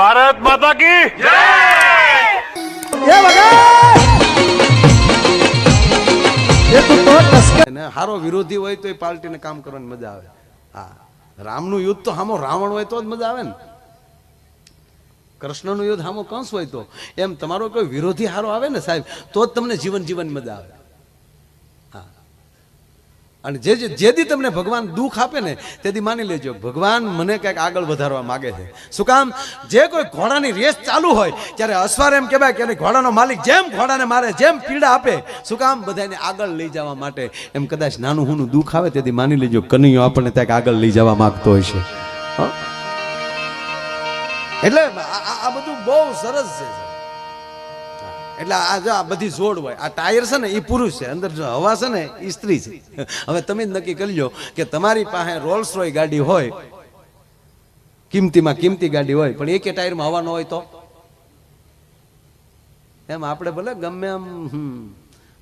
ભારત માતા કી જય। હારો વિરોધી હોય તો એ પાર્ટીને કામ કરવાની મજા આવે। હા, રામનું યુદ્ધ તો હામો રાવણ હોય તો જ મજા આવે ને, કૃષ્ણનું યુદ્ધ હામો કંસ હોય તો, એમ તમારો કોઈ વિરોધી હારો આવે ને સાહેબ, તો જ તમને જીવન જીવવાની મજા આવે। હા, અને જે દી તમને ભગવાન દુઃખ આપે ને તેથી માની લેજો ભગવાન મને કંઈક આગળ વધારવા માંગે છે। શું કામ? જે કોઈ ઘોડાની રેસ ચાલુ હોય ત્યારે અસવાર એમ કહેવાય કે ઘોડાનો માલિક જેમ ઘોડાને મારે, જેમ પીડા આપે, શું કામ? બધાને આગળ લઈ જવા માટે। એમ કદાચ નાનું હુનું દુઃખ આવે તેથી માની લેજો કનૈયો આપણને ત્યાં આગળ લઈ જવા માંગતો હોય છે। એટલે આ બધું બહુ સરસ છે। એટલે આ બધી જોડ હોય, આ ટાયર છે ને એ પુરુષ છે, અંદર જો હવા છે ને એ સ્ત્રી છે। હવે તમે જ નક્કી કરી લો કે તમારી પાસે રોલ્સ રોય ગાડી હોય, કિંમતીમાં કિંમતી ગાડી હોય, પણ એકે ટાયરમાં હવા ન હોય તો એમ આપણે ભલે ગમે એમ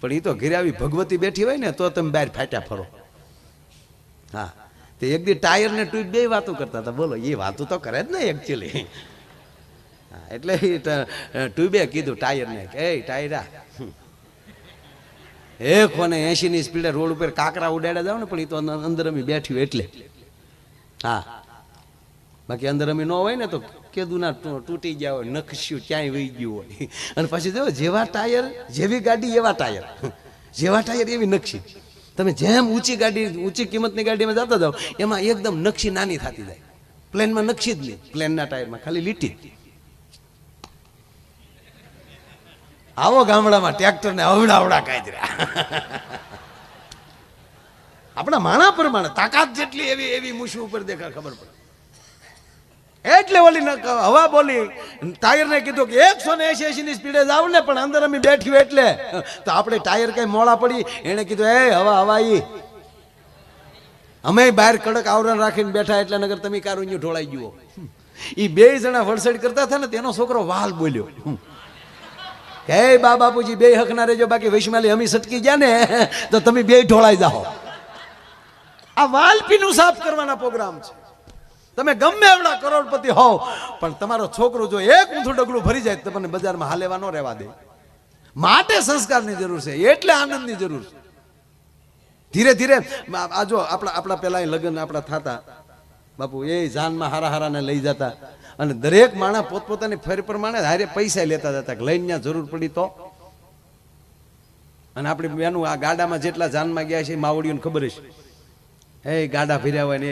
પણ એ તો ઘરે આવી ભગવતી બેઠી હોય ને તો તમે બહાર ફાટ્યા ફરો। હા, તે એક દી ટાયર ને ટ્યુબ બે વાતો કરતા હતા। બોલો, એ વાતો તો કરે જ ને એકચ્યુઅલી। એટલે ટ્યુબે કીધું ટાયરને કે એ ટાયરા, એક કોને 80 ની સ્પીડે રોડ ઉપર કાકરા ઉડાડ્યા જાવ ને, પણ એ તો અંદર અમી બેઠી હોય એટલે। હા, બાકી અંદર અમી ન હોય ને તો કેદું ના તૂટી ગયા હોય, નખસ્યું ક્યાંય વહી ગયું હોય। અને પછી જો જેવા ટાયર જેવી ગાડી એવા ટાયર, જેવા ટાયર એવી નકશી। તમે જેમ ઊંચી ગાડી, ઊંચી કિંમતની ગાડીમાં જતા જાઓ એમાં એકદમ નકશી નાની થતી જાય। પ્લેનમાં નકશી જ નહીં, પ્લેનના ટાયરમાં ખાલી લીટી। આવો ગામડામાં ટ્રેક્ટર ને અવડાવડા કાઢ્યા। આપણા માણા પ્રમાણે તાકાત જેટલી એવી એવી મૂછું ઉપર દેખા ખબર પડે। એટલે ઓલી હવા બોલી ટાયર ને કીધું કે 180 ની સ્પીડે જાવ ને, પણ અંદર અમે બેઠી હોય એટલે તો આપણે ટાયર કઈ મોડા પડી। એને કીધું એ હવા ઈ અમે બહાર કડક આવરણ રાખીને બેઠા એટલે નગર તમે કારુન્યું ઢોળાઈ ગયો। એ બે જણા વડસડ કરતા હતા ને તેનો છોકરો વાલ બોલ્યો કે બા બાપુજી બે હક ના રહેજો, બાકી વૈશ્માલી અમી સટકી ગયા ને તો તમે બે ઢોળાઈ જાઓ। આ વાલપીનું સાફ કરવાના પ્રોગ્રામ છે। તમે ગમે એવડા કરોડપતિ હોવ પણ તમારો છોકરો જો એક ઊંધું ડગલું ભરી જાય તમને બજારમાં હાલેવા ન રહેવા દે। માટે સંસ્કારની જરૂર છે, એટલે આનંદની જરૂર છે। ધીરે ધીરે આ જો આપણા પેલા લગ્ન આપણા થતા બાપુ એ જાનમાં હારા હારાને લઈ જતા, અને દરેક માણસ પોતપોતાની ફેર પ્રમાણે હારે પૈસા લેતા જતા કે લઈને ત્યાં જરૂર પડી તો। અને આપણે બેનું આ ગાડામાં જેટલા જાનમાં ગયા છે માવડીઓને ખબર છે, એ ગાડા ફર્યા હોય ને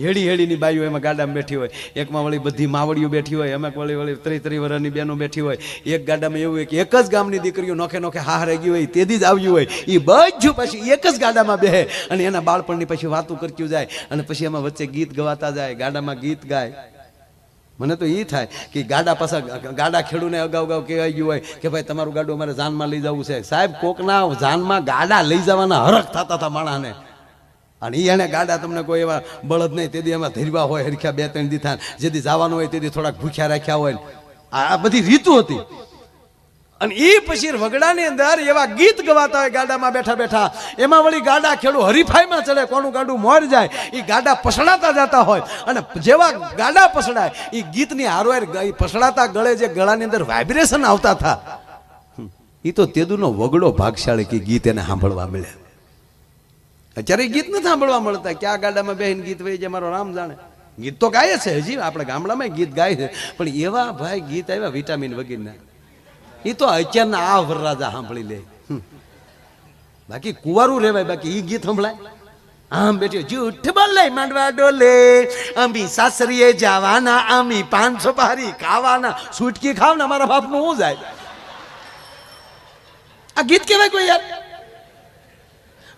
હેડી હેડીની બાઈઓ એમાં ગાડામાં બેઠી હોય, એકમાં વળી બધી માવડીઓ બેઠી હોય, એમાં વળી 30 વર્ષની બહેનો બેઠી હોય। એક ગાડામાં એવું હોય કે એક જ ગામની દીકરીઓ નોખે નોખે હાર ગઈ હોય, તેથી જ આવ્યું હોય, એ બધું પછી એક જ ગાડામાં બેહે અને એના બાળપણની પછી વાતું કરતી જાય, અને પછી એમાં વચ્ચે ગીત ગવાતા જાય, ગાડામાં ગીત ગાય। મને તો એ થાય કે ગાડા પાછા ગાડા ખેડૂને અગાઉ અગાઉ કહેવાય ગયું હોય કે ભાઈ તમારું ગાડું અમારે જાનમાં લઈ જવું છે। સાહેબ, કોકના જાનમાં ગાડા લઈ જવાના હરખ થતા હતા માણસને, અને એને ગાડા તમને કોઈ એવા બળદ નહીં, તેથી એમાં ધરવા હોય હરખ્યા 2-3 દી થાય, જેથી જવાનું હોય તેથી થોડાક ભૂખ્યા રાખ્યા હોય। આ બધી રીતો હતી। અને એ પછી વગડાની અંદર એવા ગીત ગવાતા હોય ગાડામાં બેઠા બેઠા, એમાં વળી ગાડા ખેડૂ હરીફાઈમાં ચડે, કોનું ગાડું મોર જાય એ ગાડા પસડાતા જતા હોય, અને જેવા ગાડા પસડાય એ ગીતની હારવાર પસડાતા ગળે જે ગળાની અંદર વાઇબ્રેશન આવતા હતા, એ તો તેદુનો વગડો ભાગશાળી કે ગીત એને સાંભળવા મળે। અત્યારે ગીત નથી સાંભળવા મળતા, ક્યાં ગાડામાં બેહીને ગીત વહી જાય મારો રામ જાણે। ગીત તો ગાય છે, હજી આપણે ગામડામાં ગીત ગાય છે, પણ એવા ભાઈ ગીત આવ્યા વિટામિન વગેરેના, એ તો અત્યારના આ વરરાજા સાંભળી લે। બાકી કુંવારું રહેવાય, બાકી એ ગીત સંભળાય? આમ બેઠી જૂઠ બોલે માંડવા ડોલે, અમી સાસરીએ જવાના, અમી 500 પારી ખાવાના, સુટકી ખાવ ને અમારા બાપનું શું જાય? આ ગીત કહેવાય કોઈ યાર?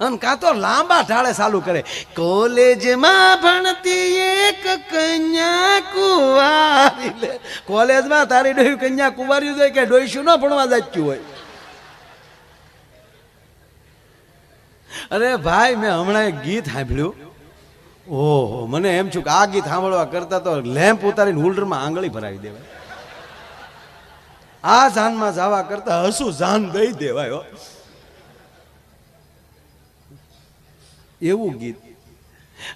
અને કાં તો લાંબા ઢાળે ચાલુ કરે, કોલેજમાં ભણતી એક કન્યા કુંવારી લે। કોલેજમાં તારી ડોહી કન્યા કુંવારી હોય કે ડોહીશું ન ભણવા જાચ્યું હોય? અરે ભાઈ, મેં હમણાં એક ગીત સાંભળ્યું, ઓહો, મને એમ છું કે આ ગીત સાંભળવા કરતા તો લેમ્પ ઉતારીને હોલ્ડરમાં આંગળી ભરાવી દેવાય। આ જાનમાં જવા કરતા હસું જાન દઈ દેવાય। એવું ગીત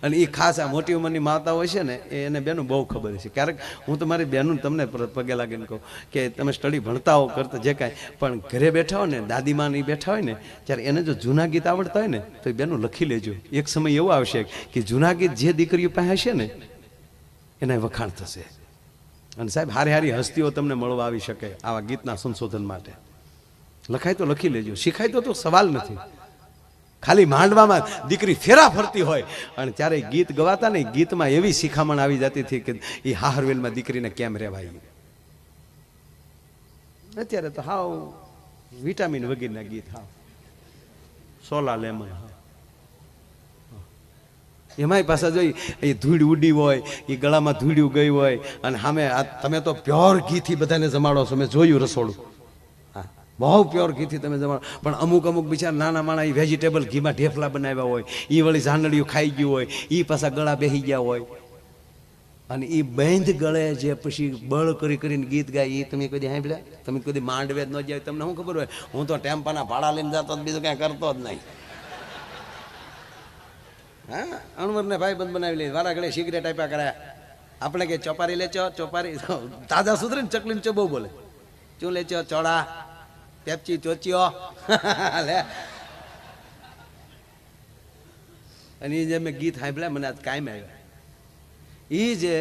અને એ ખાસ આ મોટી ઉંમરની માતાઓ હોય છે ને એને બેનું બહુ ખબર છે. ક્યારેક હું તમારી બહેનું તમને પગે લાગીને કહું કે તમે સ્ટડી ભણતા હો કરતા જે કાંઈ પણ ઘરે બેઠા હોય ને દાદીમાં એ બેઠા હોય ને ત્યારે એને જો જૂના ગીત આવડતા હોય ને તો એ બેનું લખી લેજો. એક સમય એવો આવશે કે જૂના ગીત જે દીકરીઓ પાસે હશે ને એના વખાણ થશે. અને સાહેબ હારી હારી હસ્તીઓ તમને મળવા આવી શકે આવા ગીતના સંશોધન માટે. લખાય તો લખી લેજો, શીખાય તો સવાલ નથી. ખાલી માંડવામાં દીકરી ફેરા ફરતી હોય અને ત્યારે ગીત ગવાતા ને ગીતમાં એવી શિખામણ આવી જતી હતી કે એ હાહરવેલમાં દીકરીને કેમ રહેવાય. અત્યારે તો હાવ વિટામિન વગેરેના ગીત, હાવ સોલા લેમન. એમાંય પાછા જોઈ એ ધૂળ ઉડી હોય, એ ગળામાં ધૂળ્યું ગઈ હોય અને સામે તમે તો પ્યોર ઘીથી બધાને જમાડો છો. મેં જોયું રસોડું, બહુ પ્યોર ઘીથી તમે જમાડો. પણ અમુક અમુક બિચારા નાના માણા એ વેજીટેબલ ઘીમાં ઢેફલા બનાવ્યા હોય, એ વળી ઝાંડળીઓ ખાઈ ગયું હોય, એ પાછા ગળા બેસી ગયા હોય અને એ બંધ ગળે જે પછી બળ કરી કરીને ગીત ગાય એ તમે કદી સાંભળ્યા? તમે કદી માંડવે જ ન જાય, તમને શું ખબર હોય? હું તો ટેમ્પાના ભાડા લઈને જતો બીજું કાંઈ કરતો જ નહીં. હા, અણવરને ભાઈ બંધ બનાવી લે, વારા ઘડે સિગરેટ આપ્યા કર્યા. આપણે કે ચોપારી લેચો, ચોપારી તાજા સુધરે ને ચકલીને ચો બહુ બોલે. શું લેચો? ચોળા, પેપ્ચી, ચોચીઓ લે. અને એ જે મેં ગીત સાંભળ્યા મને આજ કાયમ આવ્યા. એ જે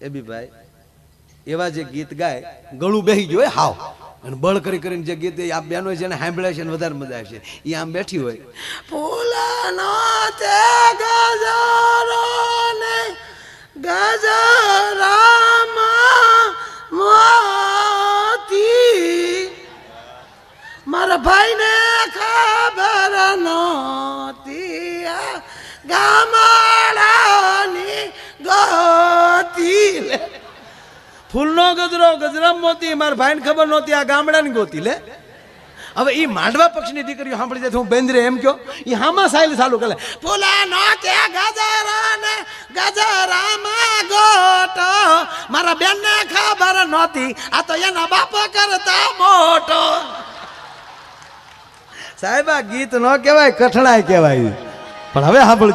એબીભાઈ એવા જે ગીત ગાય ગળું બેસી ગયું હોય હાવ અને બળ કરી કરીને જે ગીત આ બેનો જેને સાંભળ્યા છે ને વધારે મજા આવશે. એ આમ બેઠી હોય, ફૂલાનો તે ગજરો ને ગજરામાં મોતી મારા ભાઈને ખબર નહોતી ગામડાની ગોતી. ફૂલનો ગજરો ગજરામ મોતી મારા ભાઈને ખબર નહોતી આ ગામડાની ગોતી. લે હવે એ માંડવા પક્ષની દીકરીઓ સાંભળી જાય હું બેન્દ્રે એમ કયો એ હામાં સાયલ ચાલુ કરે. ફૂલાનો તે ગજરો ને ગજરામાં ગોટો મારા બેનને ખબર નહોતી આ તો એના બાપો કરતા મોટો. સાહેબ આ ગીત ન કહેવાય, કઠણાય કહેવાય. પણ હવે સાંભળ